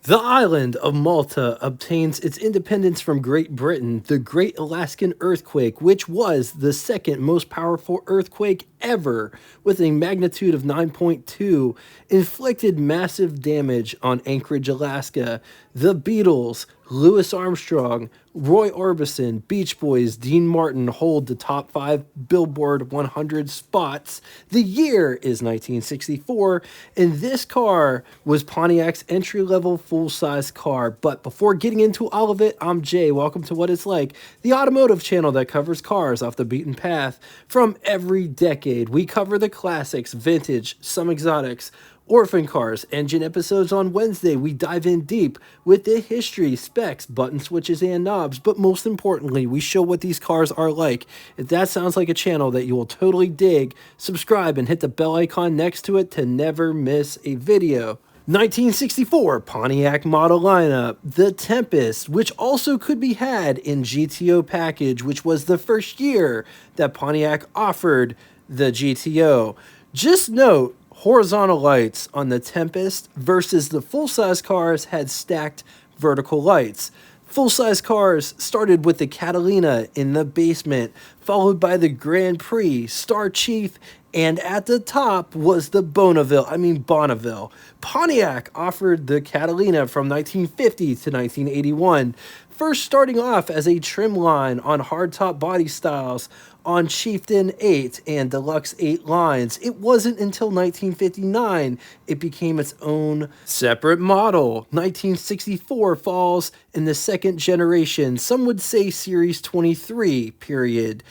The island of Malta obtains its independence from Great Britain. The Great Alaskan Earthquake, which was the second most powerful earthquake ever, with a magnitude of 9.2, inflicted massive damage on Anchorage, Alaska. The Beatles, Louis Armstrong, Roy Orbison, Beach Boys, Dean Martin hold the top 5 Billboard 100 spots. The year is 1964, and this car was Pontiac's entry level full size car. But before getting into all of it, I'm Jay. Welcome to What It's Like, the automotive channel that covers cars off the beaten path from every decade. We cover the classics, vintage, some exotics, orphan cars, engine episodes on Wednesday. We dive in deep with the history, specs, button switches, and knobs. But most importantly, we show what these cars are like. If that sounds like a channel that you will totally dig, subscribe and hit the bell icon next to it to never miss a video. 1964 Pontiac model lineup, the Tempest, which also could be had in GTO package, which was the first year that Pontiac offered the GTO. Just note, horizontal lights on the Tempest versus the full-size cars had stacked vertical lights. Full-size cars started with the Catalina in the basement, followed by the Grand Prix, Star Chief, and at the top was the Bonneville. Pontiac offered the Catalina from 1950 to 1981, first starting off as a trim line on hardtop body styles on Chieftain 8 and Deluxe 8 lines. It wasn't until 1959 it became its own separate model. 1964 falls in the second generation, some would say Series 23 period,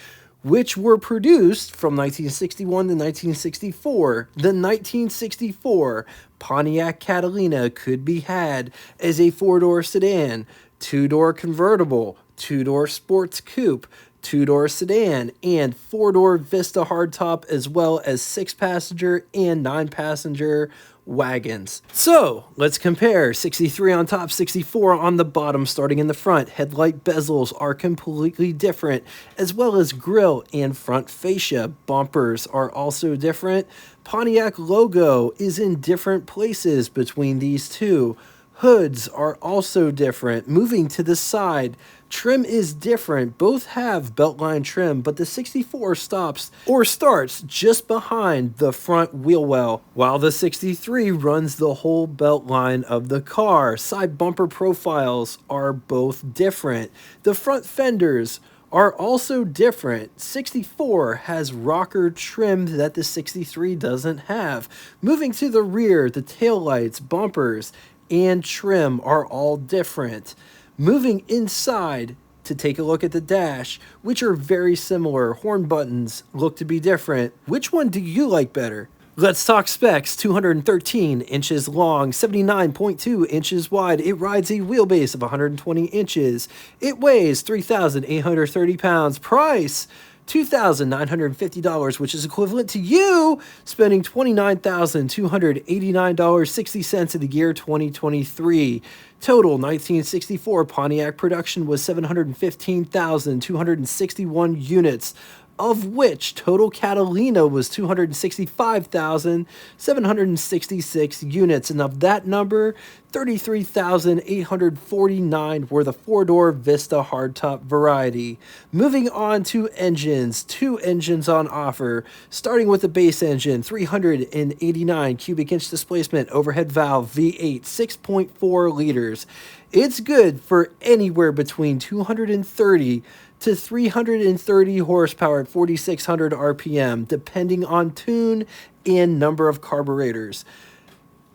which were produced from 1961 to 1964. The 1964 Pontiac Catalina could be had as a four-door sedan, two-door convertible, two-door sports coupe, two-door sedan, and four-door Vista hardtop, as well as six-passenger and nine-passenger wagons. So let's compare 63 on top, 64 on the bottom, starting in the front. Headlight bezels are completely different, as well as grille and front fascia. Bumpers are also different. Pontiac logo is in different places between these two. Hoods are also different. Moving to the side, trim is different. Both have beltline trim, but the 64 stops or starts just behind the front wheel well, while the 63 runs the whole beltline of the car. Side bumper profiles are both different. The front fenders are also different. 64 has rocker trim that the 63 doesn't have. Moving to the rear, the taillights, bumpers, and trim are all different. Moving inside to take a look at the dash, which are very similar. Horn buttons look to be different. Which one do you like better? Let's talk specs. 213 inches long, 79.2 inches wide. It rides a wheelbase of 120 inches. It weighs 3,830 pounds. Price, $2,950, which is equivalent to you spending $29,289.60 in the year 2023. Total 1964 Pontiac production was 715,261 units, of which total Catalina was 265,766 units, and of that number, 33,849 were the four-door Vista hardtop variety. Moving on to engines, two engines on offer, starting with the base engine, 389 cubic inch displacement, overhead valve, V8, 6.4 liters. It's good for anywhere between 230 to 330 horsepower at 4,600 RPM, depending on tune and number of carburetors.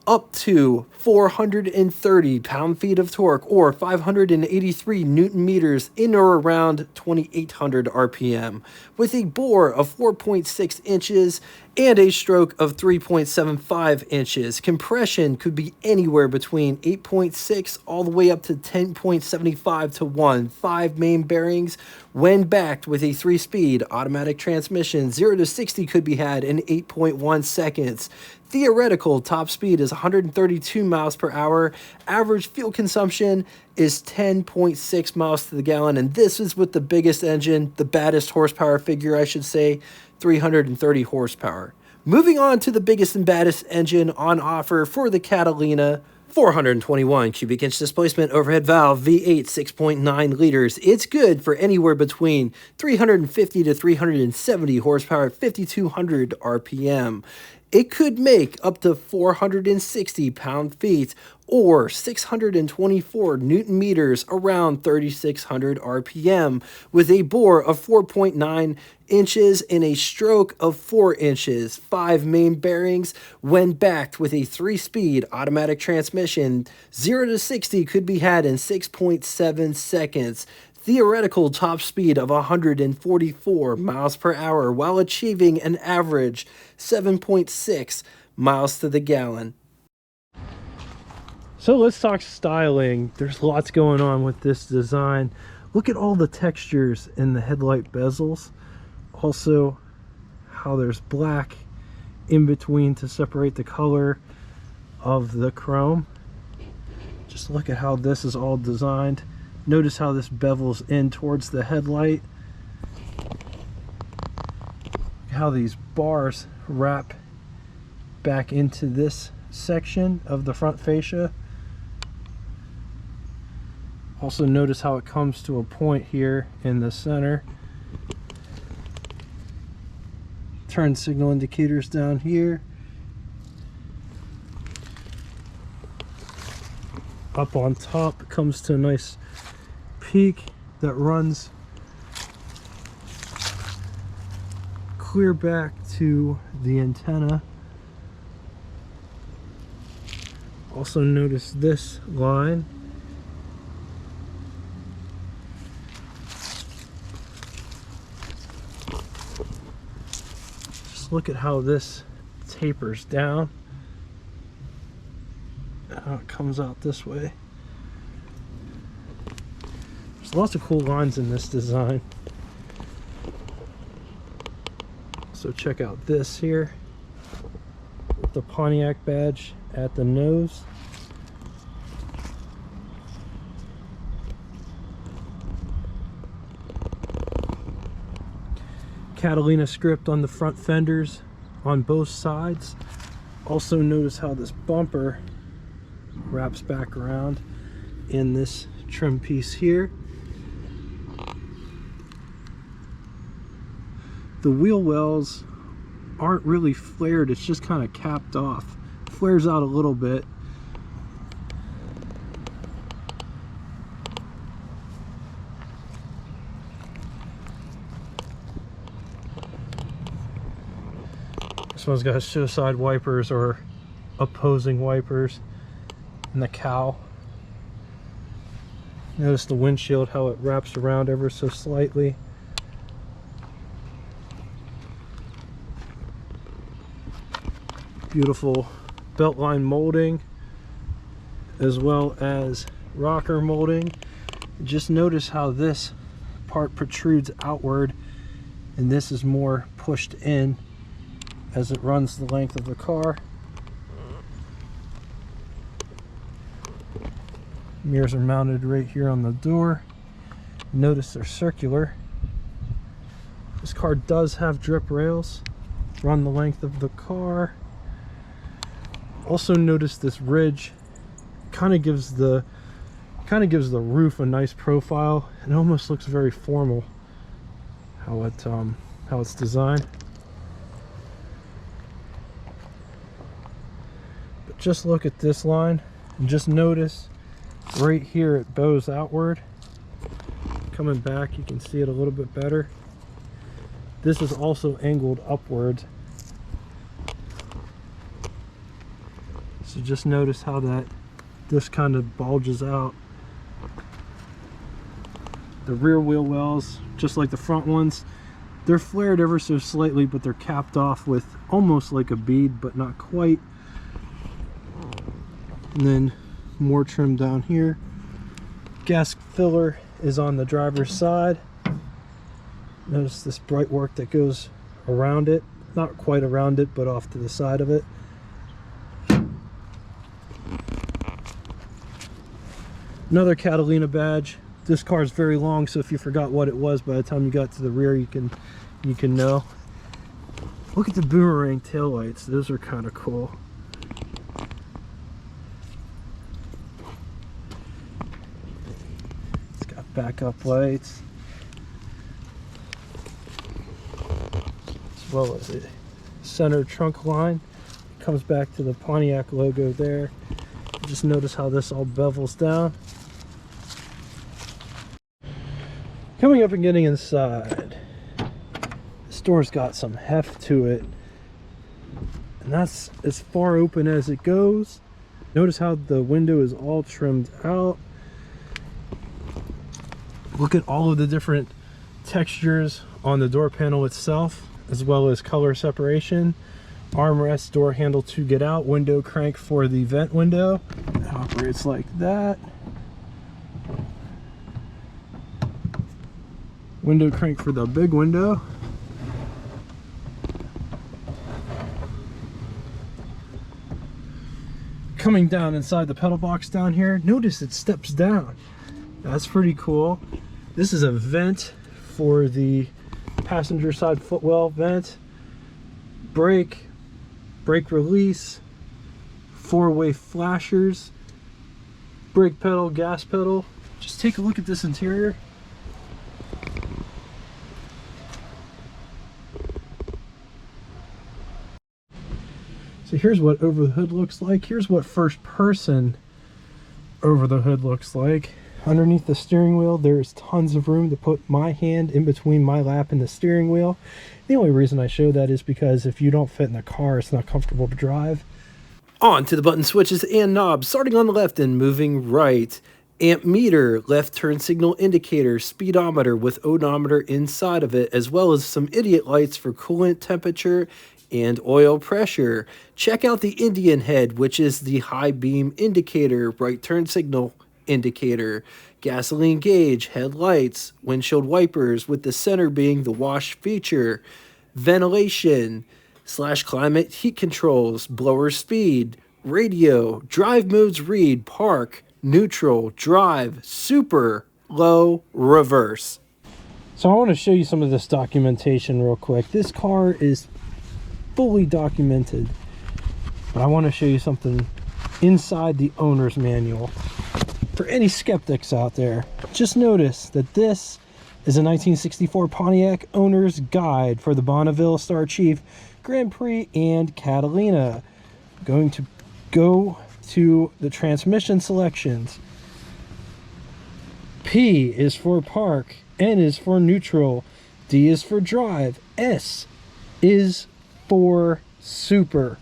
Up to 430 pound-feet of torque, or 583 newton meters in or around 2,800 RPM, with a bore of 4.6 inches and a stroke of 3.75 inches. Compression could be anywhere between 8.6 all the way up to 10.75 to 1. 5 main bearings when backed with a 3-speed automatic transmission. 0 to 60 could be had in 8.1 seconds. Theoretical top speed is 132 miles per hour. Average fuel consumption is 10.6 miles to the gallon, and this is with the biggest engine, the baddest horsepower figure, I should say, 330 horsepower. Moving on to the biggest and baddest engine on offer for the Catalina, 421 cubic inch displacement overhead valve, V8, 6.9 liters. It's good for anywhere between 350 to 370 horsepower at 5,200 RPM. It could make up to 460 pound-feet or 624 newton meters around 3,600 RPM with a bore of 4.9 inches and a stroke of 4 inches. 5 main bearings when backed with a 3-speed automatic transmission. 0 to 60 could be had in 6.7 seconds. Theoretical top speed of 144 miles per hour while achieving an average 7.6 miles to the gallon. So let's talk styling. There's lots going on with this design. Look at all the textures in the headlight bezels. Also, how there's black in between to separate the color of the chrome. Just look at how this is all designed. Notice how this bevels in towards the headlight. How these bars wrap back into this section of the front fascia. Also notice how it comes to a point here in the center. Turn signal indicators down here. Up on top, it comes to a nice peak that runs clear back to the antenna. Also notice this line. Just look at how this tapers down. How it comes out this way. There's lots of cool lines in this design. So check out this here, the Pontiac badge at the nose. Catalina script on the front fenders on both sides. Also notice how this bumper wraps back around in this trim piece here. The wheel wells aren't really flared, it's just kind of capped off. Flares out a little bit. This one's got suicide wipers or opposing wipers and the cowl. Notice the windshield, how it wraps around ever so slightly. Beautiful beltline molding as well as rocker molding. Just notice how this part protrudes outward and this is more pushed in as it runs the length of the car. Mirrors are mounted right here on the door. Notice they're circular. This car does have drip rails, run the length of the car. Also notice this ridge kind of gives the roof a nice profile. It almost looks very formal how it's designed. But just look at this line and just notice right here it bows outward. Coming back, you can see it a little bit better. This is also angled upwards. So just notice how this kind of bulges out. The rear wheel wells, just like the front ones, they're flared ever so slightly, but they're capped off with almost like a bead, but not quite. And then more trim down here. Gas filler is on the driver's side. Notice this bright work that goes around it. Not quite around it, but off to the side of it. Another Catalina badge. This car is very long, so if you forgot what it was by the time you got to the rear, you can know. Look at the boomerang taillights. Those are kind of cool. backup lights, as well as a center trunk line. Comes back to the Pontiac logo there. Just notice how this all bevels down. Coming up and getting inside, this door's got some heft to it, and that's as far open as it goes. Notice how the window is all trimmed out. Look at all of the different textures on the door panel itself, as well as color separation. Armrest, door handle to get out, window crank for the vent window. It operates like that. Window crank for the big window. Coming down inside the pedal box down here, notice it steps down. That's pretty cool. This is a vent for the passenger side footwell vent. Brake release, 4-way flashers, brake pedal, gas pedal. Just take a look at this interior. So here's what over the hood looks like. Here's what first person over the hood looks like. Underneath the steering wheel, there's tons of room to put my hand in between my lap and the steering wheel. The only reason I show that is because if you don't fit in the car, it's not comfortable to drive. On to the button switches and knobs, starting on the left and moving right. Amp meter, left turn signal indicator, speedometer with odometer inside of it, as well as some idiot lights for coolant temperature and oil pressure. Check out the Indian head, which is the high beam indicator, right turn signal indicator, gasoline gauge, headlights, windshield wipers with the center being the wash feature, ventilation / climate heat controls, blower speed, radio, drive modes read, park, neutral, drive, super, low, reverse. So I want to show you some of this documentation real quick. This car is fully documented, but I want to show you something inside the owner's manual. For any skeptics out there, just notice that this is a 1964 Pontiac Owner's Guide for the Bonneville Star Chief Grand Prix and Catalina. I'm going to go to the transmission selections. P is for park, N is for neutral, D is for drive, S is for super,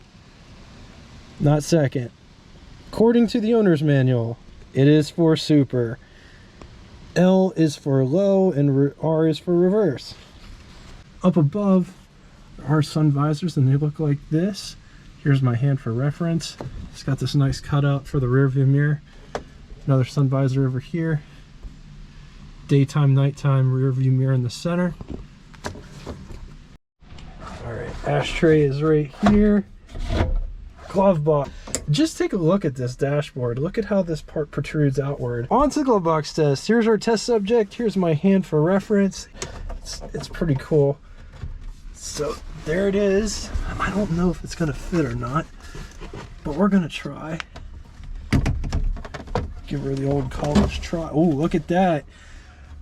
not second. According to the owner's manual, it is for super. L is for low and R is for reverse. Up above are sun visors, and they look like this. Here's my hand for reference. It's got this nice cutout for the rear view mirror. Another sun visor over here. Daytime, nighttime rear view mirror in the center. All right, ashtray is right here. Glove box. Just take a look at this dashboard. Look at how this part protrudes outward. On to the glove box test. Here's our test subject. Here's my hand for reference. It's pretty cool. So there it is. I don't know if it's gonna fit or not, but we're gonna try. Give her the old college try. Oh, look at that.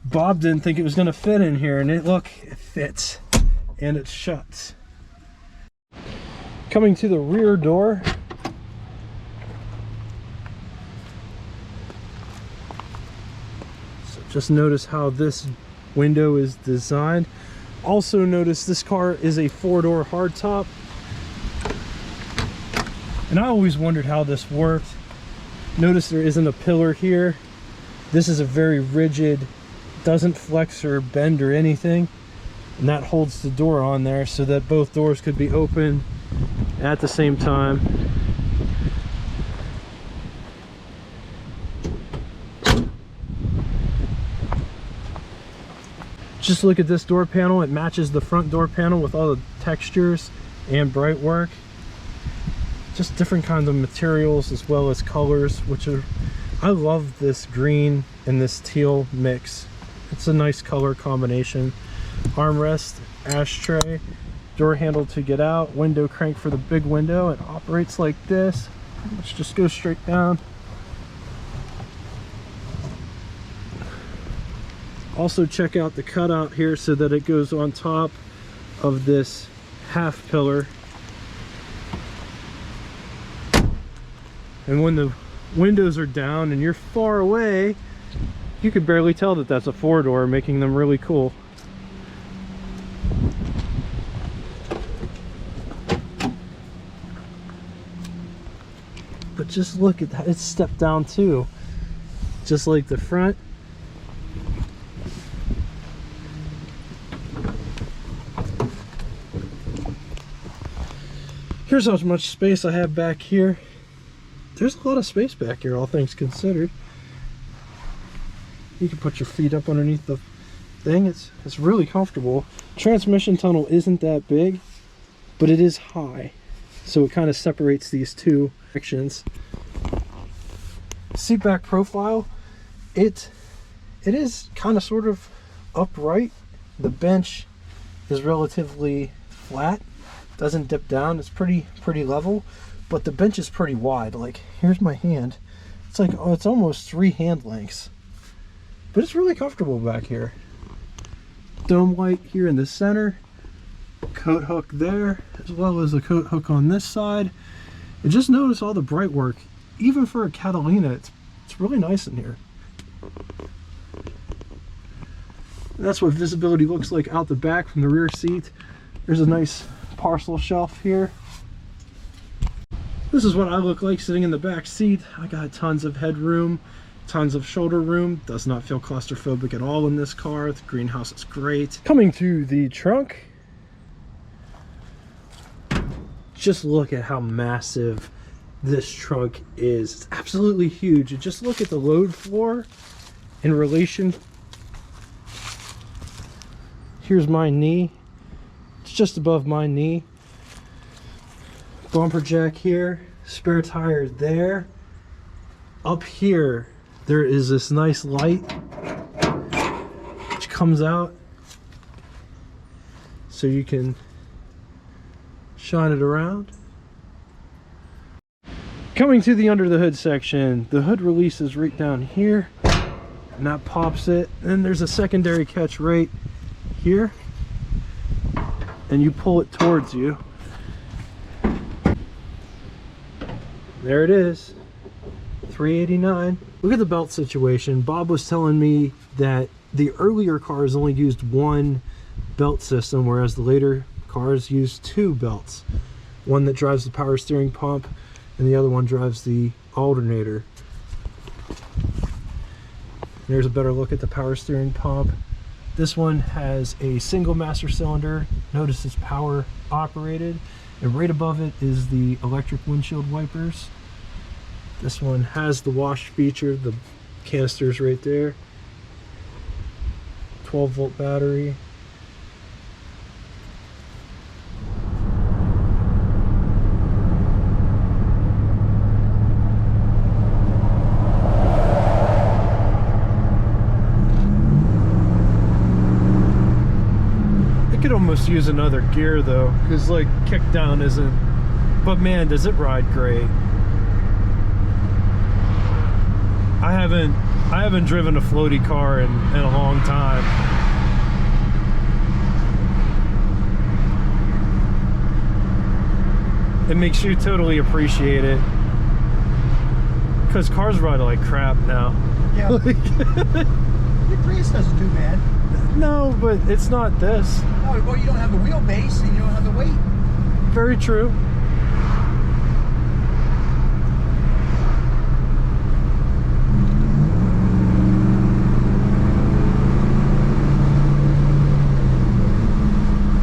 Bob didn't think it was gonna fit in here, and it fits and it shuts. Coming to the rear door. So just notice how this window is designed. Also notice this car is a 4-door hardtop. And I always wondered how this worked. Notice there isn't a pillar here. This is a very rigid, doesn't flex or bend or anything. And that holds the door on there so that both doors could be open at the same time. Just look at this door panel. It matches the front door panel with all the textures and bright work. Just different kinds of materials as well as colors, which are, I love this green and this teal mix. It's a nice color combination. Armrest, ashtray, door handle to get out, window crank for the big window. It operates like this. Let's just go straight down. Also check out the cutout here so that it goes on top of this half pillar. And when the windows are down and you're far away, you could barely tell that that's a four-door, making them really cool. But just look at that, it's stepped down too. Just like the front. Here's how much space I have back here. There's a lot of space back here, all things considered. You can put your feet up underneath the thing. It's really comfortable. Transmission tunnel isn't that big, but it is high, so it kind of separates these two sections. Seat back profile, it is kind of sort of upright. The bench is relatively flat, doesn't dip down. It's pretty level, but the bench is pretty wide. Like, here's my hand. It's like, oh, it's almost 3 hand lengths, but it's really comfortable back here. Dome light here in the center, coat hook there, as well as a coat hook on this side. And just notice all the bright work. Even for a Catalina, it's really nice in here. And that's what visibility looks like out the back from the rear seat. There's a nice parcel shelf here. This is what I look like sitting in the back seat. I got tons of headroom, tons of shoulder room. Does not feel claustrophobic at all in this car. The greenhouse is great. Coming to the trunk, just look at how massive this trunk is. It's absolutely huge. And just look at the load floor in relation. Here's my knee. It's just above my knee. Bumper jack here, spare tire there. Up here, there is this nice light which comes out so you can shine it around. Coming to the under the hood section, the hood releases right down here, and that pops it. Then there's a secondary catch right here, and you pull it towards you. There it is, $389. Look at the belt situation. Bob was telling me that the earlier cars only used one belt system, whereas the later cars use 2 belts. One that drives the power steering pump, and the other one drives the alternator. There's a better look at the power steering pump. This one has a single master cylinder. Notice it's power operated. And right above it is the electric windshield wipers. This one has the wash feature, the canisters right there. 12-volt battery. Could almost use another gear though, because like kickdown isn't, but man, does it ride great. I haven't driven a floaty car in a long time. It makes you totally appreciate it, because cars ride like crap now. Yeah. Your Prius doesn't do bad. No, but it's not this. No, well, you don't have the wheelbase and you don't have the weight. Very true.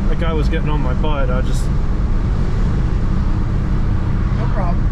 That guy was getting on my butt. I just... No problem.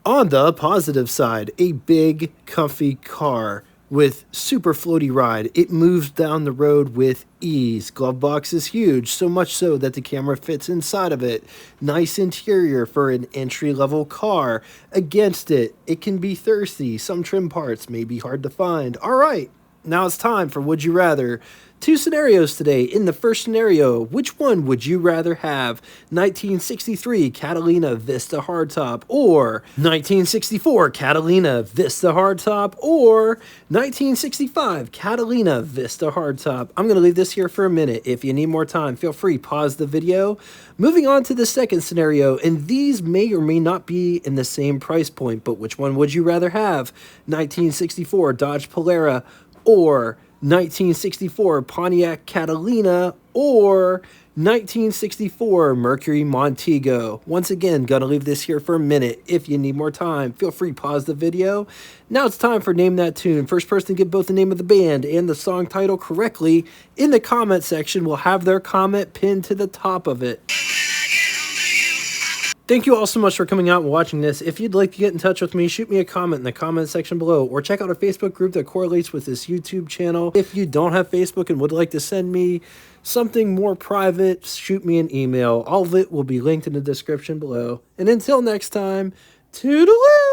On the positive side, a big, comfy car with super floaty ride. It moves down the road with ease. Glove box is huge, so much so that the camera fits inside of it. Nice interior for an entry-level car. Against it, it can be thirsty. Some trim parts may be hard to find. All right, now it's time for Would You Rather. Two scenarios today. In the first scenario, which one would you rather have? 1963 Catalina Vista hardtop, or 1964 Catalina Vista hardtop, or 1965 Catalina Vista hardtop? I'm going to leave this here for a minute. If you need more time, feel free, pause the video. Moving on to the second scenario, and these may or may not be in the same price point, but which one would you rather have? 1964 Dodge Polara, or 1964 Pontiac Catalina, or 1964 Mercury Montego? Once again, gonna leave this here for a minute. If you need more time, feel free, pause the video. Now it's time for Name That Tune. First person to get both the name of the band and the song title correctly in the comment section will have their comment pinned to the top of it. Thank you all so much for coming out and watching this. If you'd like to get in touch with me, shoot me a comment in the comment section below, or check out a Facebook group that correlates with this YouTube channel. If you don't have Facebook and would like to send me something more private, shoot me an email. All of it will be linked in the description below. And until next time, toodaloo!